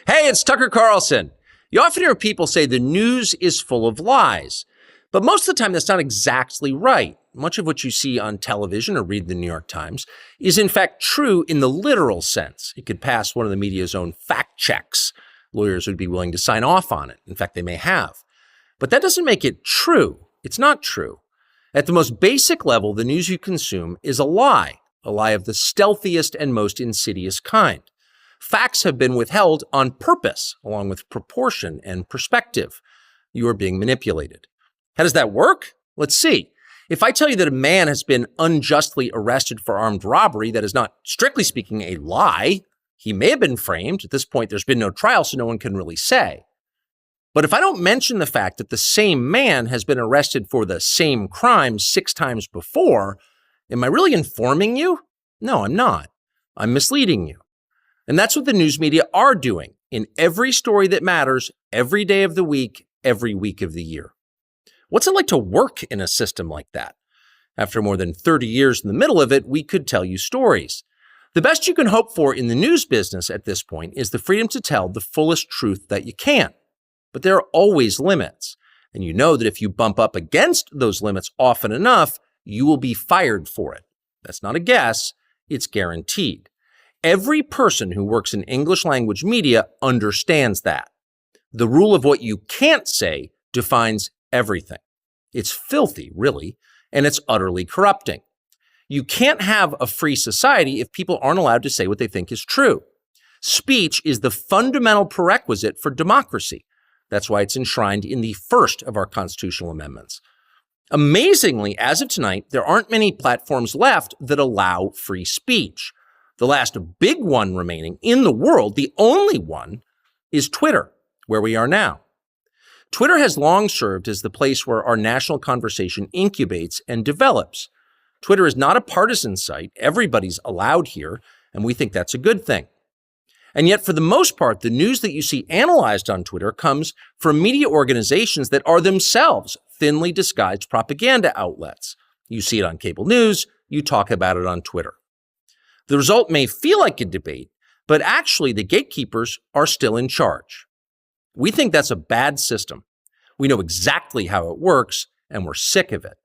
Hey, it's Tucker Carlson. You often hear people say the news is full of lies, but most of the time that's not exactly right. Much of what you see on television or read the New York Times is in fact true in the literal sense. It could pass one of the media's own fact checks. Lawyers would be willing to sign off on it. In fact, they may have. But that doesn't make it true. It's not true. At the most basic level, the news you consume is a lie of the stealthiest and most insidious kind. Facts have been withheld on purpose, along with proportion and perspective. You are being manipulated. How does that work? Let's see. If I tell you that a man has been unjustly arrested for armed robbery, that is not, strictly speaking, a lie. He may have been framed. At this point, there's been no trial, so no one can really say. But if I don't mention the fact that the same man has been arrested for the same crime 6 times before, am I really informing you? No, I'm not. I'm misleading you. And that's what the news media are doing in every story that matters, every day of the week, every week of the year. What's it like to work in a system like that? After more than 30 years in the middle of it, we could tell you stories. The best you can hope for in the news business at this point is the freedom to tell the fullest truth that you can. But there are always limits. And you know that if you bump up against those limits often enough, you will be fired for it. That's not a guess, it's guaranteed. Every person who works in English language media understands that. The rule of what you can't say defines everything. It's filthy, really, and it's utterly corrupting. You can't have a free society if people aren't allowed to say what they think is true. Speech is the fundamental prerequisite for democracy. That's why it's enshrined in the first of our constitutional amendments. Amazingly, as of tonight, there aren't many platforms left that allow free speech. The last big one remaining in the world, the only one, is Twitter, where we are now. Twitter has long served as the place where our national conversation incubates and develops. Twitter is not a partisan site. Everybody's allowed here, and we think that's a good thing. And yet, for the most part, the news that you see analyzed on Twitter comes from media organizations that are themselves thinly disguised propaganda outlets. You see it on cable news, you talk about it on Twitter. The result may feel like a debate, but actually the gatekeepers are still in charge. We think that's a bad system. We know exactly how it works, and we're sick of it.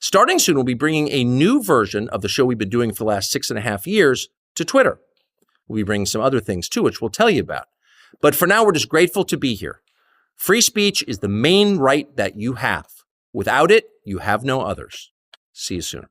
Starting soon, we'll be bringing a new version of the show we've been doing for the last 6.5 years to Twitter. We'll be bringing some other things too, which we'll tell you about. But for now, we're just grateful to be here. Free speech is the main right that you have. Without it, you have no others. See you soon.